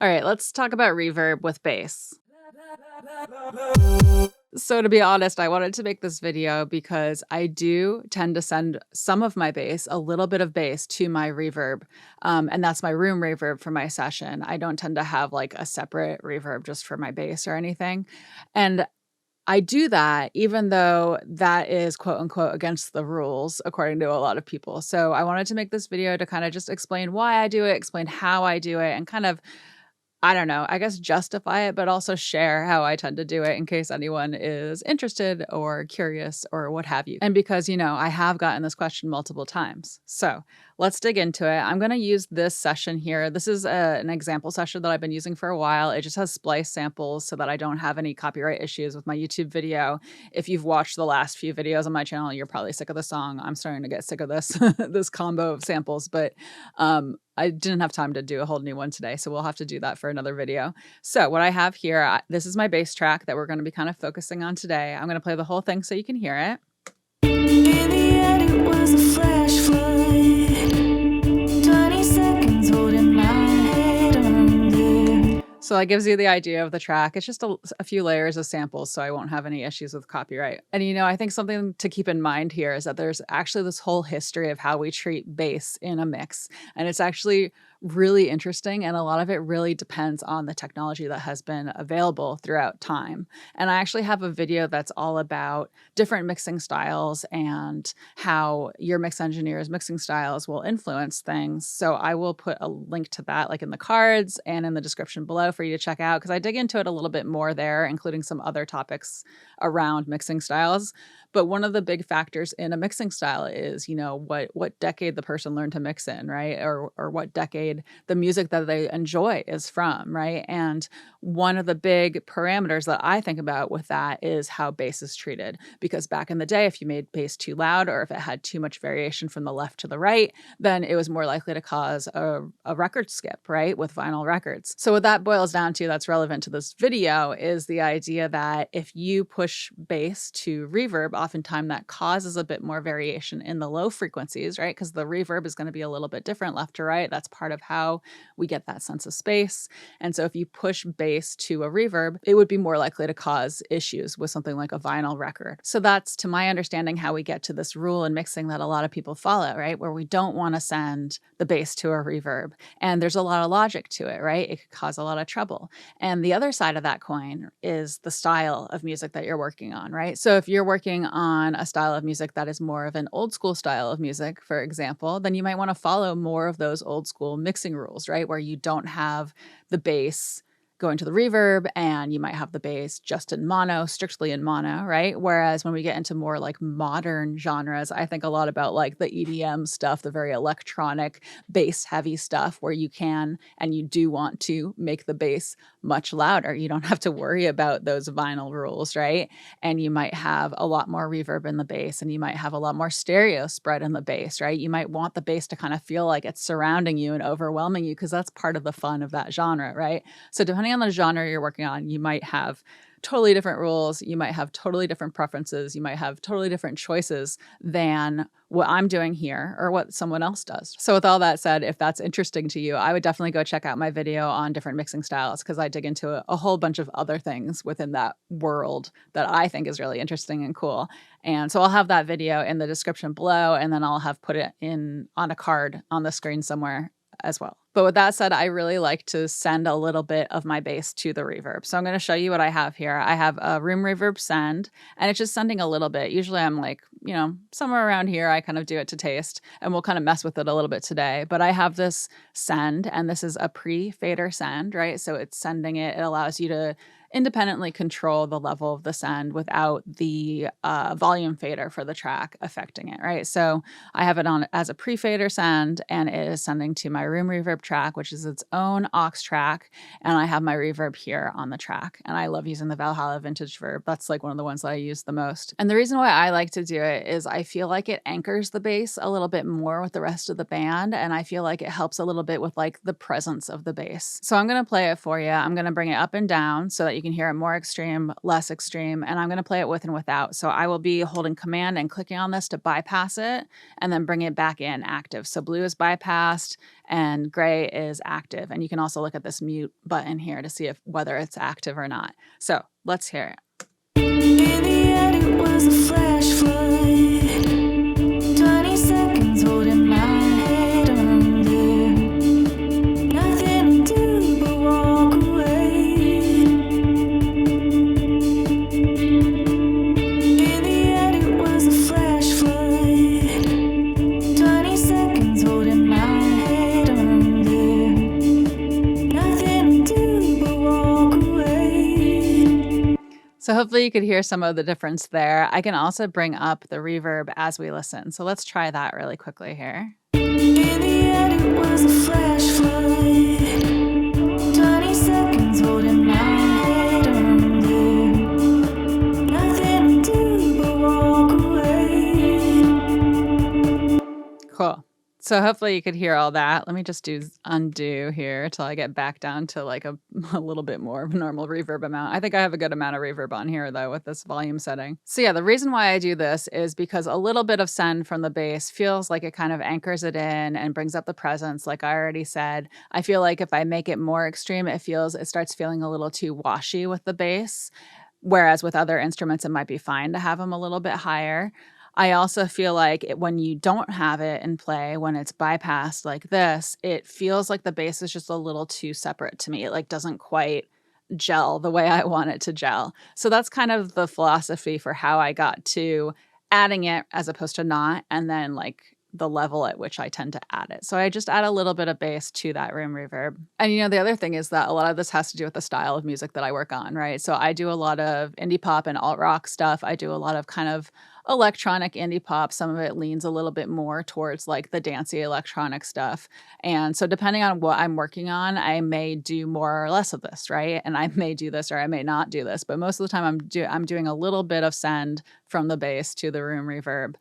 All right, let's talk about reverb with bass. So to be honest, I wanted to make this video because I do tend to send some of my bass, a little bit of bass to my reverb. And that's my room reverb for my session. I don't tend to have like a separate reverb just for my bass or anything. And I do that even though that is quote unquote against the rules, according to a lot of people. So I wanted to make this video to kind of just explain why I do it, explain how I do it, and kind of I don't know, I guess justify it, but also share how I tend to do it in case anyone is interested or curious or what have you. And because, I have gotten this question multiple times. So let's dig into it. I'm going to use this session here. This is an example session that I've been using for a while. It just has splice samples so that I don't have any copyright issues with my YouTube video. If you've watched the last few videos on my channel, you're probably sick of the song. I'm starting to get sick of this, this combo of samples, but I didn't have time to do a whole new one today, so we'll have to do that for another video. So what I have here, this is my bass track that we're going to be kind of focusing on today. I'm going to play the whole thing so you can hear it. In the end, it was a flash flood. 20 seconds holding my head under. So that gives you the idea of the track. It's just a few layers of samples, so I won't have any issues with copyright. And I think something to keep in mind here is that there's actually this whole history of how we treat bass in a mix. And it's actually really interesting, and a lot of it really depends on the technology that has been available throughout time. And I actually have a video that's all about different mixing styles and how your mix engineer's mixing styles will influence things. So I will put a link to that like in the cards and in the description below for you to check out, because I dig into it a little bit more there, including some other topics around mixing styles. But one of the big factors in a mixing style is, what decade the person learned to mix in, right? Or what decade the music that they enjoy is from, right? And one of the big parameters that I think about with that is how bass is treated. Because back in the day, if you made bass too loud or if it had too much variation from the left to the right, then it was more likely to cause a record skip, right? With vinyl records. So what that boils down to, that's relevant to this video, is the idea that if you push bass to reverb, oftentimes that causes a bit more variation in the low frequencies, right? Because the reverb is going to be a little bit different left to right. That's part of how we get that sense of space. And so if you push bass to a reverb, it would be more likely to cause issues with something like a vinyl record. So that's, to my understanding, how we get to this rule in mixing that a lot of people follow, right? Where we don't want to send the bass to a reverb. And there's a lot of logic to it, right? It could cause a lot of trouble. And the other side of that coin is the style of music that you're working on, right? So if you're working on a style of music that is more of an old school style of music, for example, then you might want to follow more of those old school mixing rules, right? Where you don't have the bass going to the reverb and you might have the bass just in mono, strictly in mono, right? Whereas when we get into more like modern genres, I think a lot about like the EDM stuff, the very electronic bass heavy stuff where you can and you do want to make the bass much louder. You don't have to worry about those vinyl rules, right? And you might have a lot more reverb in the bass and you might have a lot more stereo spread in the bass, right? You might want the bass to kind of feel like it's surrounding you and overwhelming you because that's part of the fun of that genre, right? So depending on the genre you're working on, you might have totally different rules. You might have totally different preferences. You might have totally different choices than what I'm doing here or what someone else does. So with all that said, if that's interesting to you, I would definitely go check out my video on different mixing styles because I dig into a whole bunch of other things within that world that I think is really interesting and cool. And so I'll have that video in the description below, and then I'll have put it in on a card on the screen somewhere as well. But with that said, I really like to send a little bit of my bass to the reverb. So I'm going to show you what I have here. I have a room reverb send, and it's just sending a little bit. Usually I'm like, somewhere around here, I kind of do it to taste, and we'll kind of mess with it a little bit today. But I have this send, and this is a pre-fader send, right? So it's sending it. It allows you to independently control the level of the send without the volume fader for the track affecting it, right? So I have it on as a pre-fader send, and it is sending to my room reverb track, which is its own aux track, and I have my reverb here on the track. And I love using the Valhalla Vintage Verb. That's like one of the ones that I use the most. And the reason why I like to do it is I feel like it anchors the bass a little bit more with the rest of the band, and I feel like it helps a little bit with like the presence of the bass. So I'm going to play it for you. I'm going to bring it up and down so that you can hear it more extreme, less extreme, and I'm going to play it with and without. So I will be holding command and clicking on this to bypass it and then bring it back in active. So blue is bypassed and gray is active. And you can also look at this mute button here to see whether it's active or not. So let's hear it. In the end, it was a flash flood. 20 seconds holding my head under. Nothing to do but walk away. In the end, it was a flash flood. 20 seconds holding my head under. Nothing to do but walk away. So hopefully you could hear some of the difference there. I can also bring up the reverb as we listen. So let's try that really quickly here. In the end, it was a flash flood. 20 seconds holding my head under. Nothing to do but walk away. Cool. So hopefully you could hear all that. Let me just do undo here till I get back down to like a little bit more of a normal reverb amount. I think I have a good amount of reverb on here though with this volume setting. So yeah, the reason why I do this is because a little bit of send from the bass feels like it kind of anchors it in and brings up the presence. Like I already said, I feel like if I make it more extreme, it starts feeling a little too washy with the bass. Whereas with other instruments, it might be fine to have them a little bit higher. I also feel like when you don't have it in play, when it's bypassed like this, it feels like the bass is just a little too separate to me. It like doesn't quite gel the way I want it to gel. So that's kind of the philosophy for how I got to adding it as opposed to not, and then like the level at which I tend to add it. So I just add a little bit of bass to that room reverb. And the other thing is that a lot of this has to do with the style of music that I work on, right? So I do a lot of indie pop and alt rock stuff. I do a lot of kind of electronic indie pop. Some of it leans a little bit more towards like the dancey electronic stuff. And so depending on what I'm working on, I may do more or less of this, right? And I may do this or I may not do this, but most of the time I'm doing a little bit of send from the bass to the room reverb.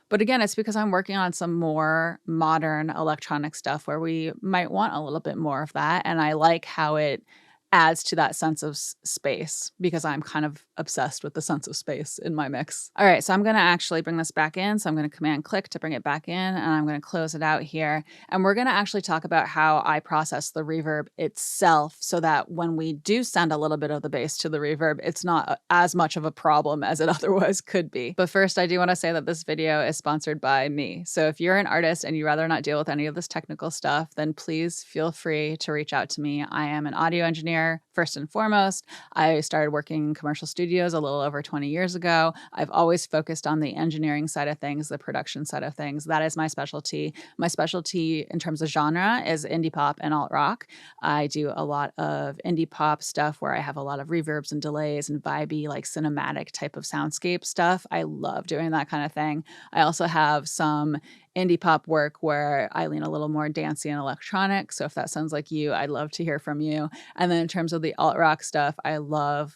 But again, it's because I'm working on some more modern electronic stuff where we might want a little bit more of that. And I like how it adds to that sense of space because I'm kind of obsessed with the sense of space in my mix. All right, so I'm going to actually bring this back in. So I'm going to command click to bring it back in, and I'm going to close it out here. And we're going to actually talk about how I process the reverb itself so that when we do send a little bit of the bass to the reverb, it's not as much of a problem as it otherwise could be. But first, I do want to say that this video is sponsored by me. So if you're an artist and you'd rather not deal with any of this technical stuff, then please feel free to reach out to me. I am an audio engineer first and foremost. I started working in commercial studios a little over 20 years ago. I've always focused on the engineering side of things, the production side of things. That is my specialty. My specialty in terms of genre is indie pop and alt rock. I do a lot of indie pop stuff where I have a lot of reverbs and delays and vibey, like cinematic type of soundscape stuff. I love doing that kind of thing. I also have some indie pop work where I lean a little more dancey and electronic. So if that sounds like you, I'd love to hear from you. And then in terms of the alt rock stuff, I love,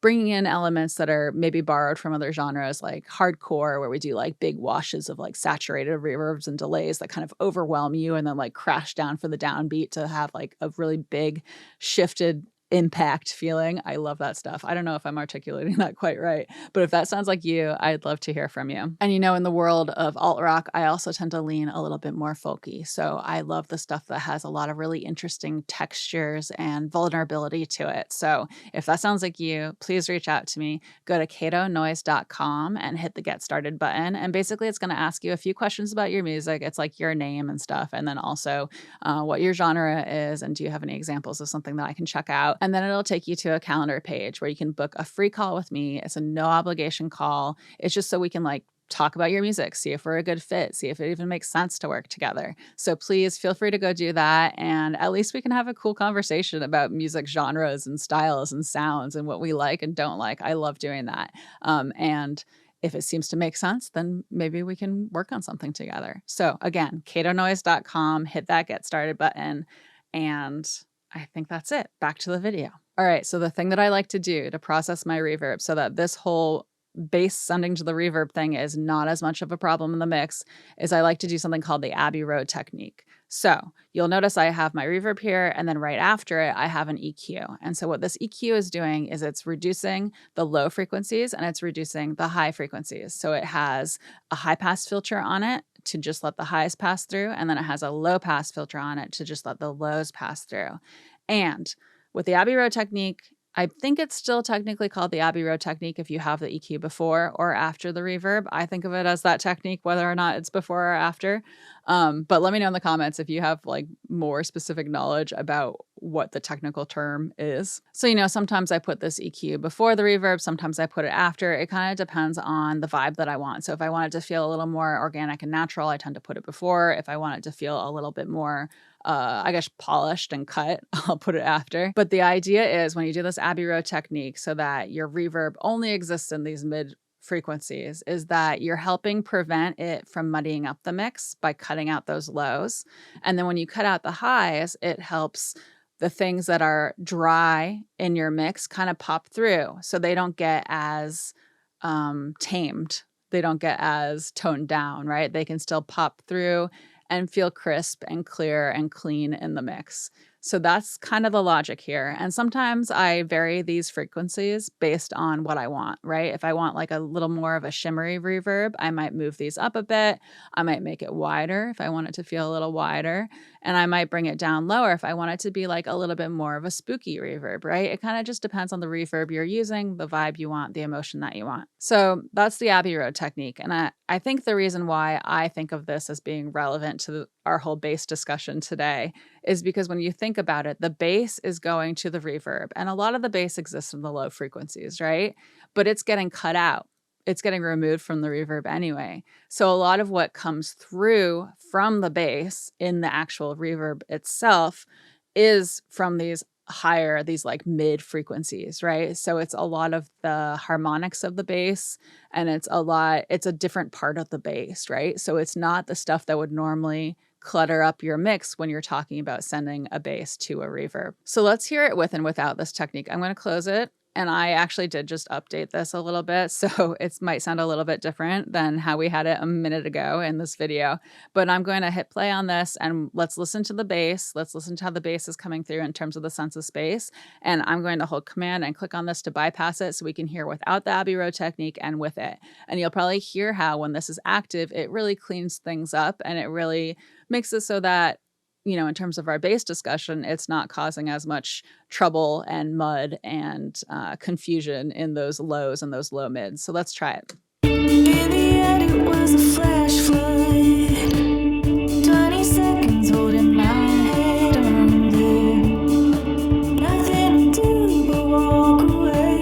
bringing in elements that are maybe borrowed from other genres like hardcore, where we do like big washes of like saturated reverbs and delays that kind of overwhelm you and then like crash down for the downbeat to have like a really big shifted impact feeling. I love that stuff. I don't know if I'm articulating that quite right, but if that sounds like you, I'd love to hear from you. And in the world of alt rock, I also tend to lean a little bit more folky. So I love the stuff that has a lot of really interesting textures and vulnerability to it. So if that sounds like you, please reach out to me. Go to catonoise.com and hit the get started button. And basically it's going to ask you a few questions about your music. It's like your name and stuff. And then also what your genre is. And do you have any examples of something that I can check out? And then it'll take you to a calendar page where you can book a free call with me. It's a no obligation call. It's just so we can like talk about your music, see if we're a good fit, see if it even makes sense to work together. So please feel free to go do that. And at least we can have a cool conversation about music genres and styles and sounds and what we like and don't like. I love doing that. And if it seems to make sense, then maybe we can work on something together. So again, catonoise.com, hit that get started button, and I think that's it. Back to the video. All right, so the thing that I like to do to process my reverb so that this whole bass sending to the reverb thing is not as much of a problem in the mix is I like to do something called the Abbey Road technique. So you'll notice I have my reverb here, and then right after it, I have an EQ. And so what this EQ is doing is it's reducing the low frequencies and it's reducing the high frequencies. So it has a high pass filter on it to just let the highs pass through, and then it has a low pass filter on it to just let the lows pass through. And with the Abbey Road technique, I think it's still technically called the Abbey Road technique if you have the EQ before or after the reverb. I think of it as that technique, whether or not it's before or after. But let me know in the comments if you have like more specific knowledge about what the technical term is. So, sometimes I put this EQ before the reverb, sometimes I put it after. It kind of depends on the vibe that I want. So if I want it to feel a little more organic and natural, I tend to put it before. If I want it to feel a little bit more I guess polished and cut, I'll put it after. But the idea is when you do this Abbey Road technique so that your reverb only exists in these mid frequencies, is that you're helping prevent it from muddying up the mix by cutting out those lows. And then when you cut out the highs, it helps the things that are dry in your mix kind of pop through so they don't get as tamed. They don't get as toned down, right? They can still pop through and feel crisp and clear and clean in the mix. So that's kind of the logic here. And sometimes I vary these frequencies based on what I want, right? If I want like a little more of a shimmery reverb, I might move these up a bit. I might make it wider if I want it to feel a little wider. And I might bring it down lower if I want it to be like a little bit more of a spooky reverb, right? It kind of just depends on the reverb you're using, the vibe you want, the emotion that you want. So that's the Abbey Road technique. And I think the reason why I think of this as being relevant to our whole bass discussion today is because when you think about it, the bass is going to the reverb, and a lot of the bass exists in the low frequencies, right? But it's getting cut out. It's getting removed from the reverb anyway. So a lot of what comes through from the bass in the actual reverb itself is from these higher, these like mid frequencies, right? So it's a lot of the harmonics of the bass, and it's a different part of the bass, right? So it's not the stuff that would normally clutter up your mix when you're talking about sending a bass to a reverb. So let's hear it with and without this technique. I'm going to close it. And I actually did just update this a little bit, so it might sound a little bit different than how we had it a minute ago in this video. But I'm going to hit play on this, and let's listen to the bass. Let's listen to how the bass is coming through in terms of the sense of space. And I'm going to hold Command and click on this to bypass it so we can hear without the Abbey Road technique and with it. And you'll probably hear how when this is active, it really cleans things up, and it really makes it so that in terms of our bass discussion, it's not causing as much trouble and mud and confusion in those lows and those low mids. So let's try it. In the end, it was a flash flood. 20 seconds holding my head under. Nothing to do but walk away.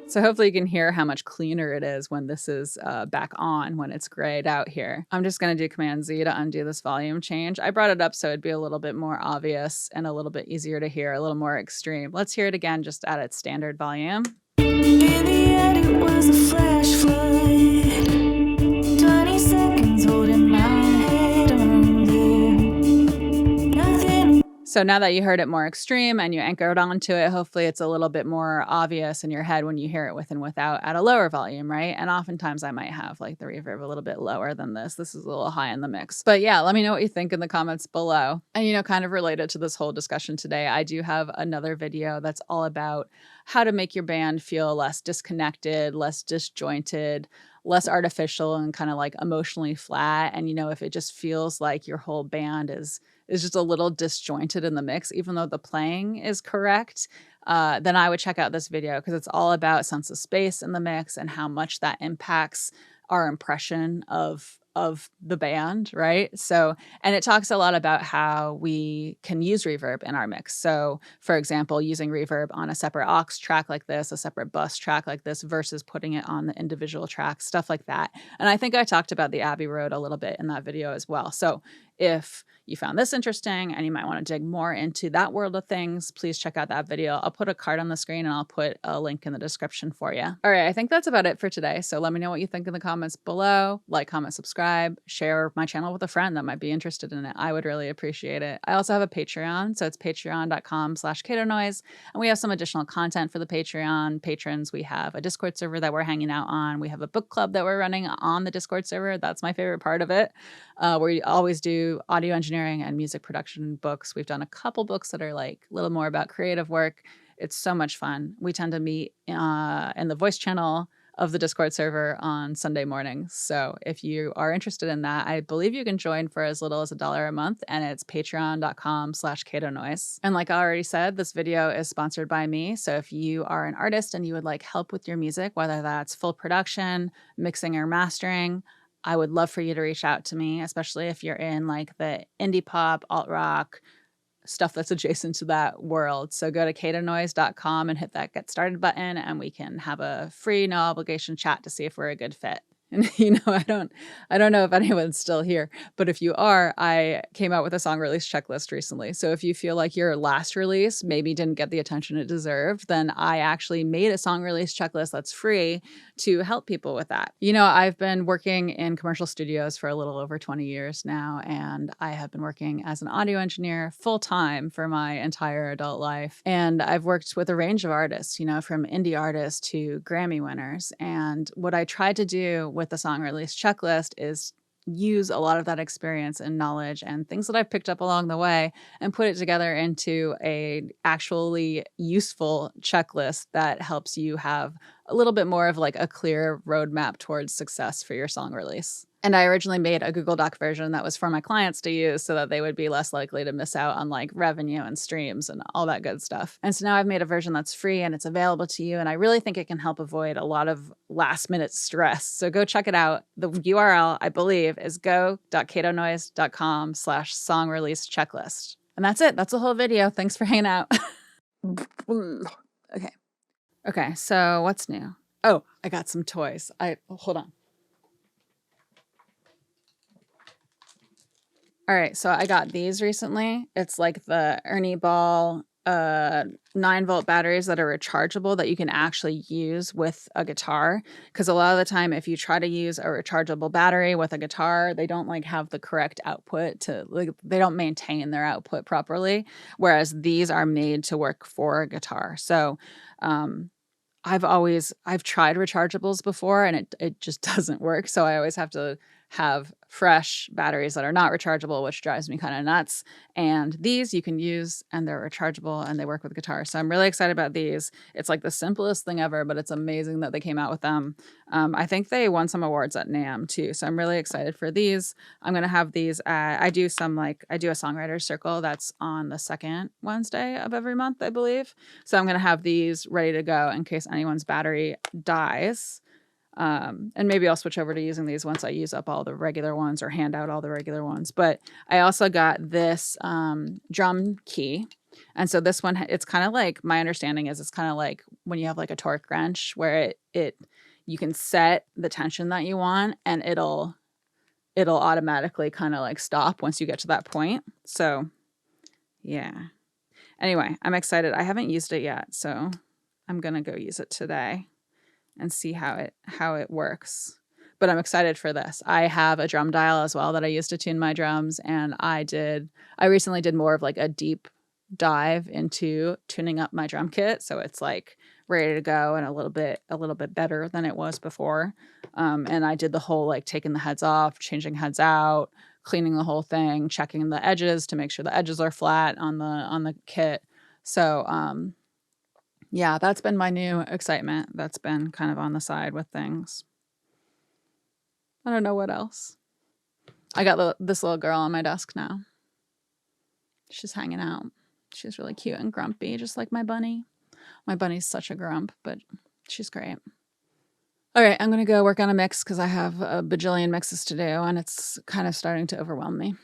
So hopefully you can hear how much cleaner it is when this is back on, when it's grayed out here. I'm just going to do Command Z to undo this volume change. I brought it up so it'd be a little bit more obvious and a little bit easier to hear, a little more extreme. Let's hear it again just at its standard volume. In the end, it was a flash flood. 20 seconds holding my head under. Nothing. So now that you heard it more extreme and you anchored onto it, hopefully it's a little bit more obvious in your head when you hear it with and without at a lower volume, right? And oftentimes I might have like the reverb a little bit lower than this. This is a little high in the mix. But yeah, let me know what you think in the comments below. And kind of related to this whole discussion today, I do have another video that's all about how to make your band feel less disconnected, less disjointed, less artificial, and kind of like emotionally flat. And if it just feels like your whole band is just a little disjointed in the mix, even though the playing is correct, then I would check out this video because it's all about sense of space in the mix and how much that impacts our impression of the band, right? So, and it talks a lot about how we can use reverb in our mix. So, for example, using reverb on a separate aux track like this, a separate bus track like this, versus putting it on the individual tracks, stuff like that. And I think I talked about the Abbey Road a little bit in that video as well. So if you found this interesting and you might want to dig more into that world of things, please check out that video. I'll put a card on the screen and I'll put a link in the description for you. All right, I think that's about it for today. So let me know what you think in the comments below. Like, comment, subscribe, share my channel with a friend that might be interested in it. I would really appreciate it. I also have a Patreon, so it's patreon.com/CatoNoise. And we have some additional content for the Patreon patrons. We have a Discord server that we're hanging out on. We have a book club that we're running on the Discord server. That's my favorite part of it. We always do audio engineering and music production books. We've done a couple books that are like a little more about creative work. It's so much fun. We tend to meet in the voice channel of the Discord server on Sunday mornings. So if you are interested in that, I believe you can join for as little as $1 a month, and it's patreon.com/Cato And like I already said, this video is sponsored by me. So if you are an artist and you would like help with your music, whether that's full production, mixing or mastering, I would love for you to reach out to me, especially if you're in like the indie pop, alt rock, stuff that's adjacent to that world. So go to catanoise.com and hit that get started button, and we can have a free, no obligation chat to see if we're a good fit. And I don't know if anyone's still here, but if you are, I came out with a song release checklist recently. So if you feel like your last release maybe didn't get the attention it deserved, then I actually made a song release checklist that's free to help people with that. I've been working in commercial studios for a little over 20 years now, and I have been working as an audio engineer full time for my entire adult life. And I've worked with a range of artists, from indie artists to Grammy winners. And what I tried to do with the song release checklist is use a lot of that experience and knowledge and things that I've picked up along the way and put it together into a actually useful checklist that helps you have a little bit more of like a clear roadmap towards success for your song release. And I originally made a Google Doc version that was for my clients to use so that they would be less likely to miss out on like revenue and streams and all that good stuff. And so now I've made a version that's free and it's available to you. And I really think it can help avoid a lot of last minute stress. So go check it out. The URL, I believe, is go.catanoise.com/song release checklist. And that's it. That's the whole video. Thanks for hanging out. Okay. So what's new? Oh, I got some toys. Hold on. All right, so I got these recently. It's like the Ernie Ball 9-volt batteries that are rechargeable that you can actually use with a guitar. Because a lot of the time, if you try to use a rechargeable battery with a guitar, they don't like have the correct output they don't maintain their output properly. Whereas these are made to work for a guitar. So I've tried rechargeables before and it just doesn't work. So I always have to have fresh batteries that are not rechargeable, which drives me kind of nuts. And these you can use and they're rechargeable and they work with guitar. So I'm really excited about these. It's like the simplest thing ever, but it's amazing that they came out with them. I think they won some awards at NAMM too. So I'm really excited for these. I'm going to have these. I do a songwriter's circle that's on the second Wednesday of every month, I believe. So I'm going to have these ready to go in case anyone's battery dies. And maybe I'll switch over to using these once I use up all the regular ones or hand out all the regular ones. But I also got this drum key. And so this one, it's kind of like, my understanding is it's kind of like when you have like a torque wrench where you can set the tension that you want and it'll automatically kind of like stop once you get to that point. So yeah. Anyway, I'm excited. I haven't used it yet, so I'm going to go use it today and see how it works. But I'm excited for this. I have a drum dial as well that I use to tune my drums, and I recently did more of like a deep dive into tuning up my drum kit, so it's like ready to go and a little bit better than it was before. And I did the whole like taking the heads off, changing heads out, cleaning the whole thing, checking the edges to make sure the edges are flat on the kit. So yeah, that's been my new excitement. That's been kind of on the side with things. I don't know what else. I got this little girl on my desk now. She's hanging out. She's really cute and grumpy, just like my bunny. My bunny's such a grump, but she's great. All right, I'm going to go work on a mix because I have a bajillion mixes to do, and it's kind of starting to overwhelm me.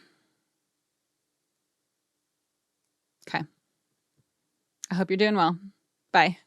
Okay. I hope you're doing well. Bye.